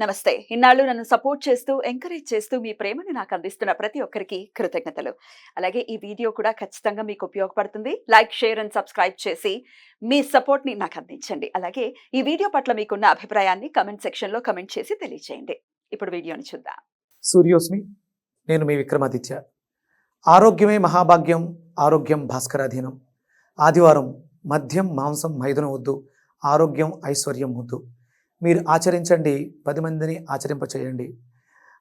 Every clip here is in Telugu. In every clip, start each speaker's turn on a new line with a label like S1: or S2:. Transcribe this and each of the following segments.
S1: నమస్తే. ఇన్నాళ్ళు నన్ను సపోర్ట్ చేస్తూ, ఎంకరేజ్ చేస్తూ మీ ప్రేమని నాకు అందిస్తున్న ప్రతి ఒక్కరికి కృతజ్ఞతలు. అలాగే ఈ వీడియో కూడా ఖచ్చితంగా మీకు ఉపయోగపడుతుంది. లైక్, షేర్ అండ్ సబ్స్క్రైబ్ చేసి మీ సపోర్ట్‌ని నాకు అందించండి. అలాగే ఈ వీడియో పట్ల మీకున్న అభిప్రాయాన్ని కామెంట్ సెక్షన్‌లో కామెంట్ చేసి తెలియజేయండి. ఇప్పుడు వీడియోని చూద్దాం.
S2: సూర్యోస్మి, నేను మీ విక్రమాదిత్య. ఆరోగ్యమే మహాభాగ్యం, ఆరోగ్యం భాస్కరాధీనం. ఆదివారం మద్యం మాంసం మైదనం వద్దు, ఆరోగ్యం ఐశ్వర్యం వద్దు. మీరు ఆచరించండి, 10 మందిని ఆచరింపచేయండి.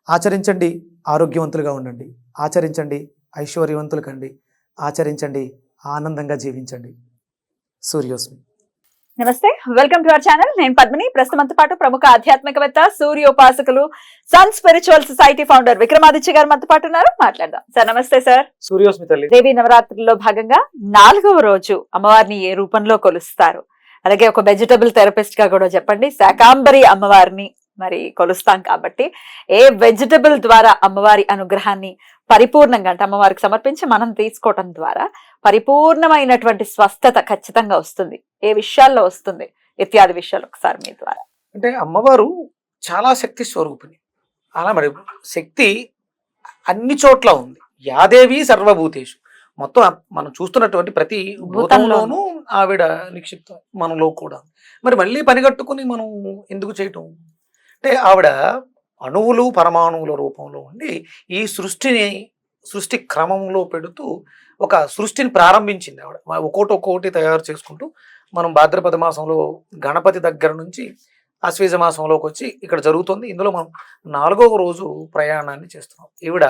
S2: ఆచరించండి, ఆరోగ్యవంతులుగా ఉండండి. ఆచరించండి, ఐశ్వర్యవంతులు కండి. ఆచరించండి, ఆనందంగా జీవించండి. సూర్యోస్మి.
S1: నమస్తే, వెల్కమ్ టు అవర్ ఛానల్. నేను పద్మిని. ప్రస్తుతంతో పాటు ప్రముఖ ఆధ్యాత్మికవేత్త, సూర్యోపాసకులు, sun spiritual society founder Vikramaditya garu మనతో పాటు ఉన్నారు. మాట్లాడదాం. సార్ నమస్తే. సార్,
S2: సూర్యోస్మి తల్లి.
S1: దేవి నవరాత్రుల్లో భాగంగా 4వ రోజు అమ్మవారిని ఏ రూపంలో కొలుస్తారు? అలాగే ఒక వెజిటబుల్ థెరపిస్ట్ గా కూడా చెప్పండి. శాకాంబరి అమ్మవారిని మరి కొలుస్తాం కాబట్టి ఏ వెజిటబుల్ ద్వారా అమ్మవారి అనుగ్రహాన్ని పరిపూర్ణంగా అంటే అమ్మవారికి సమర్పించి మనం తీసుకోవటం ద్వారా పరిపూర్ణమైనటువంటి స్వస్థత ఖచ్చితంగా వస్తుంది? ఏ విషయాల్లో వస్తుంది ఇత్యాది విషయాలు ఒకసారి మీ ద్వారా.
S2: అంటే అమ్మవారు చాలా శక్తి స్వరూపిణి. అలా మరి శక్తి అన్ని చోట్ల ఉంది. యాదేవి సర్వభూతేషు. మొత్తం మనం చూస్తున్నటువంటి ప్రతి భూతంలోనూ ఆవిడ నిక్షిప్తం, మనలో కూడా. మరి మళ్ళీ పనిగట్టుకుని మనం ఎందుకు చేయటం అంటే, ఆవిడ అణువులు పరమాణువుల రూపంలో ఉండి ఈ సృష్టి క్రమంలో పెడుతూ ఒక సృష్టిని ప్రారంభించింది ఆవిడ. ఒక్కోటి తయారు చేసుకుంటూ మనం భాద్రపద మాసంలో గణపతి దగ్గర నుంచి ఆశ్వేజ మాసంలోకి వచ్చి ఇక్కడ జరుగుతుంది. ఇందులో మనం 4వ రోజు ప్రయాణాన్ని చేస్తున్నాం. ఈవిడ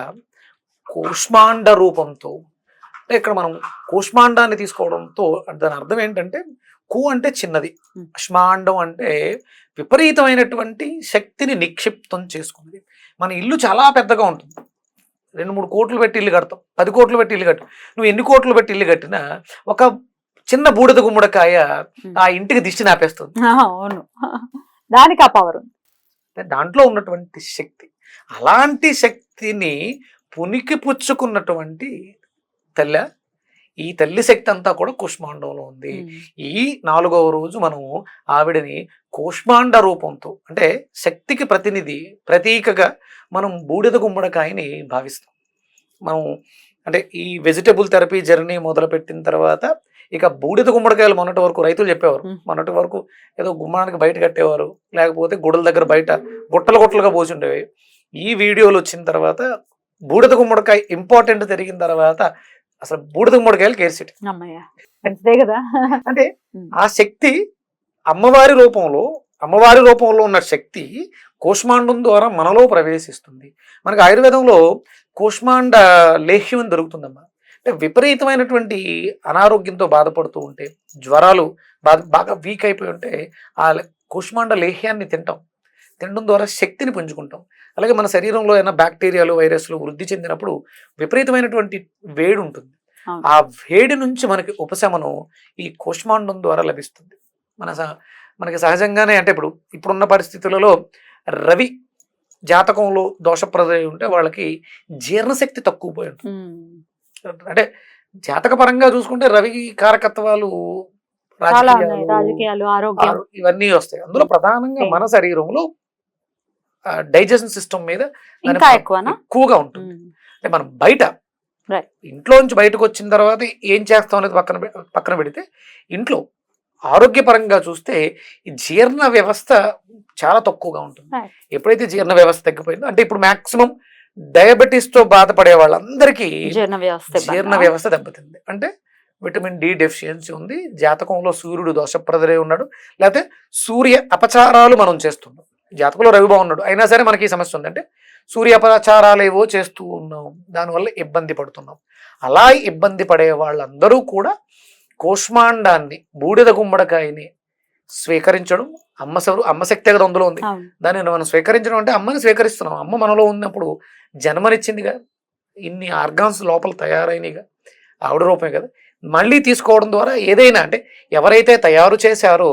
S2: కూష్మాండ రూపంతో, అంటే ఇక్కడ మనం కూష్మాండాన్ని తీసుకోవడంతో దాని అర్థం ఏంటంటే, కు అంటే చిన్నది, అష్మాండం అంటే విపరీతమైనటువంటి శక్తిని నిక్షిప్తం చేసుకుంది. మన ఇల్లు చాలా పెద్దగా ఉంటుంది. 2-3 కోట్లు పెట్టి ఇల్లు కడతాం, 10 కోట్లు పెట్టి ఇల్లు కట్టు. నువ్వు ఎన్ని కోట్లు పెట్టి ఇల్లు కట్టినా ఒక చిన్న బూడిద గుమ్మడికాయ ఆ ఇంటికి దిష్టి నాపేస్తుంది.
S1: అవును, దానికి ఆ పవర్ ఉంది.
S2: దాంట్లో ఉన్నటువంటి శక్తి, అలాంటి శక్తిని పునికి పుచ్చుకున్నటువంటి తల్లి. ఈ తల్లి శక్తి అంతా కూడా కూష్మాండంలో ఉంది. ఈ 4వ రోజు మనము ఆవిడని కూష్మాండ రూపంతో, అంటే శక్తికి ప్రతీకగా మనం బూడిద గుమ్మడికాయని భావిస్తాం. మనం అంటే ఈ వెజిటబుల్ థెరపీ జర్నీ మొదలుపెట్టిన తర్వాత ఇక బూడిద గుమ్మడికాయలు మొన్నటి వరకు రైతులు చెప్పేవారు. మొన్నటి వరకు ఏదో గుమ్మానికి బయట కట్టేవారు, లేకపోతే గుడల దగ్గర బయట గుట్టలుగా పోసి ఉండేవి. ఈ వీడియోలు వచ్చిన తర్వాత బూడిద గుమ్మడికాయ ఇంపార్టెంట్ జరిగిన తర్వాత అసలు బూడిద గుమ్మడికాయలు కేర్సిటీ
S1: కదా.
S2: అంటే ఆ శక్తి అమ్మవారి రూపంలో ఉన్న శక్తి కూష్మాండం ద్వారా మనలో ప్రవేశిస్తుంది. మనకి ఆయుర్వేదంలో కూష్మాండ లేహ్యం అని దొరుకుతుందమ్మా. అంటే విపరీతమైనటువంటి అనారోగ్యంతో బాధపడుతూ ఉంటే, జ్వరాలు బాగా వీక్ అయిపోయి ఉంటే ఆ కూష్మాండ లేహ్యాన్ని తినడం ద్వారా శక్తిని పుంజుకుంటాం. అలాగే మన శరీరంలో ఏమైనా బ్యాక్టీరియాలు, వైరస్లు వృద్ధి చెందినప్పుడు విపరీతమైనటువంటి వేడి ఉంటుంది. ఆ వేడి నుంచి మనకి ఉపశమనం ఈ కూష్మాండం ద్వారా లభిస్తుంది. మనకి సహజంగానే, అంటే ఇప్పుడున్న పరిస్థితులలో రవి జాతకంలో దోషప్రదమై ఉంటే వాళ్ళకి జీర్ణశక్తి తక్కువ పోయి ఉంటుంది. అంటే జాతక పరంగా చూసుకుంటే రవి కారకత్వాలు
S1: రాజకీయాలు, ఆరోగ్యం
S2: ఇవన్నీ వస్తాయి. అందులో ప్రధానంగా మన శరీరంలో డైజెషన్ సిస్టమ్ మీద ఎక్కువగా ఉంటుంది. అంటే మనం ఇంట్లో నుంచి బయటకు వచ్చిన తర్వాత ఏం చేస్తాం అనేది పక్కన పెడితే, ఇంట్లో ఆరోగ్యపరంగా చూస్తే ఈ జీర్ణ వ్యవస్థ చాలా తక్కువగా ఉంటుంది. ఎప్పుడైతే జీర్ణ వ్యవస్థ తగ్గిపోయిందో, అంటే ఇప్పుడు మాక్సిమం డయాబెటీస్ తో బాధపడే వాళ్ళందరికీ జీర్ణ వ్యవస్థ దెబ్బతింది. అంటే విటమిన్ డి డెఫిషియన్సీ ఉంది, జాతకంలో సూర్యుడు దోషప్రదరై ఉన్నాడు, లేకపోతే సూర్య అపచారాలు మనం చేస్తున్నాం. జాతకంలో రవి బాగున్నాడు అయినా సరే మనకి ఈ సమస్య ఉంది. అంటే సూర్య అపచారాలు ఏవో చేస్తూ ఉన్నాం, దానివల్ల ఇబ్బంది పడుతున్నాం. అలా ఇబ్బంది పడే వాళ్ళందరూ కూడా కూష్మాండాన్ని, బూడిద గుమ్మడికాయని స్వీకరించడం, అమ్మ శక్తి కదా అందులో ఉంది. దాన్ని మనం స్వీకరించడం అంటే అమ్మని స్వీకరిస్తున్నాం. అమ్మ మనలో ఉన్నప్పుడు జన్మనిచ్చిందిగా, ఇన్ని ఆర్గాన్స్ లోపల తయారైనగా ఆవిడ రూపమే కదా. మళ్ళీ తీసుకోవడం ద్వారా ఏదైనా, అంటే ఎవరైతే తయారు చేశారో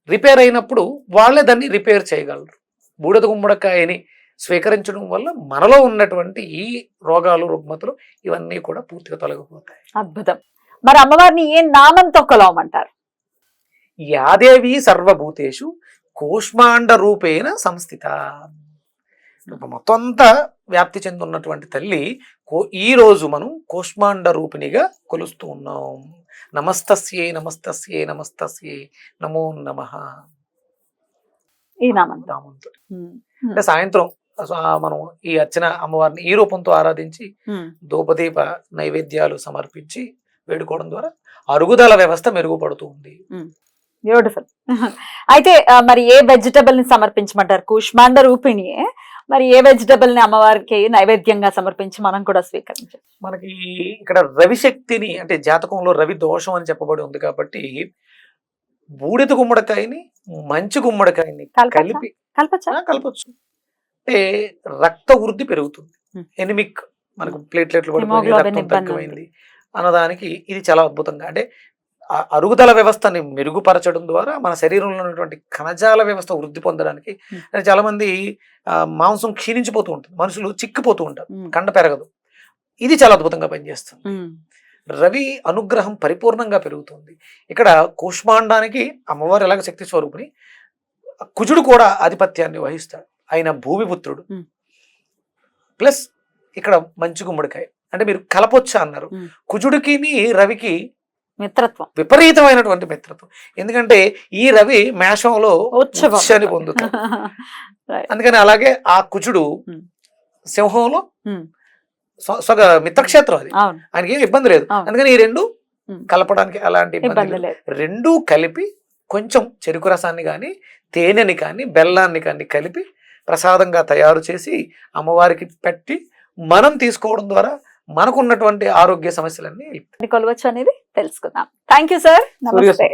S2: రిపేర్ అయినప్పుడు వాళ్ళే దాన్ని రిపేర్ చేయగలరు. బూడిద గుమ్మడికాయని స్వీకరించడం వల్ల మనలో ఉన్నటువంటి ఈ రోగాలు, రుగ్మతలు ఇవన్నీ కూడా పూర్తిగా తొలగిపోతాయి.
S1: అద్భుతం. మరి అమ్మవారిని ఏ నామంతో కొలవమంటారు?
S2: యాదేవి సర్వభూతేషు కూష్మాండ రూపేణ సంస్థిత. మొత్తం అంతా వ్యాప్తి చెంది ఉన్నటువంటి తల్లి ఈ రోజు మనం కూష్మాండ రూపిణిగా కొలుస్తూ ఉన్నాం. నమస్తస్యే నమస్తస్యే నమస్తస్యే నమో నమః.
S1: ఈ నామం
S2: అంటే సాయంత్రం మనం ఈ అర్చన అమ్మవారిని ఈ రూపంతో ఆరాధించి ధూపదీప నైవేద్యాలు సమర్పించి వేడుకోవడం ద్వారా అరుగుదల వ్యవస్థ మెరుగుపడుతూ ఉంది.
S1: బ్యూటిఫుల్. అయితే మరి ఏ వెజిటబుల్ ని సమర్పించమంటారు? కూష్మాండ రూపిణి, మరి ఏ వెజిటబుల్ ని అమ్మవారికి నైవేద్యంగా సమర్పించి మనం కూడా స్వీకరించాలి?
S2: మనకి ఇక్కడ రవి శక్తిని, అంటే జాతకంలో రవి దోషం అని చెప్పబడి ఉంది కాబట్టి బూడిద గుమ్మడికాయని మంచి గుమ్మడికాయని కలిపి కలపచ్చు. అంటే రక్త వృద్ధి పెరుగుతుంది. ఎనిమిక్, మనకు ప్లేట్లెట్లు పడిపోయి రక్తం తక్కువైంది అన్నదానికి ఇది చాలా అద్భుతంగా, అంటే అరుగుదల వ్యవస్థని మెరుగుపరచడం ద్వారా మన శరీరంలో ఉన్నటువంటి కణజాల వ్యవస్థ వృద్ధి పొందడానికి. చాలా మంది మాంసం క్షీణించిపోతూ ఉంటుంది, మనుషులు చిక్కిపోతూ ఉంటారు, కండ పెరగదు. ఇది చాలా అద్భుతంగా పనిచేస్తుంది. రవి అనుగ్రహం పరిపూర్ణంగా పెరుగుతుంది. ఇక్కడ కూష్మాండానికి అమ్మవారు ఎలాగ శక్తి స్వరూపిణి, కుజుడు కూడా ఆధిపత్యాన్ని వహిస్తాడు, ఆయన భూమిపుత్రుడు. ప్లస్ ఇక్కడ మంచి గుమ్మడికాయ, అంటే మీరు కలపొచ్చా అన్నారు. కుజుడికి రవికి
S1: మిత్రత్వం,
S2: విపరీతమైనటువంటి మిత్రత్వం. ఎందుకంటే ఈ రవి మేషంలో ఉచ్ఛని పొందుతాడు, అందుకని అలాగే ఆ కుజుడు సింహంలో మిత్రక్షేత్రం, అది ఆయనకి ఏం ఇబ్బంది లేదు. అందుకని ఈ రెండు కలపడానికి అలాంటి ఇబ్బంది లేదు. రెండూ కలిపి కొంచెం చెరుకు రసాన్ని కానీ తేనెని కానీ బెల్లాన్ని కానీ కలిపి ప్రసాదంగా తయారు చేసి అమ్మవారికి పెట్టి మనం తీసుకోవడం ద్వారా మనకున్నటువంటి ఆరోగ్య సమస్యలన్నీ
S1: కొలవచ్చు అనేది తెలుసుకుందాం. Thank you sir. నమస్తే.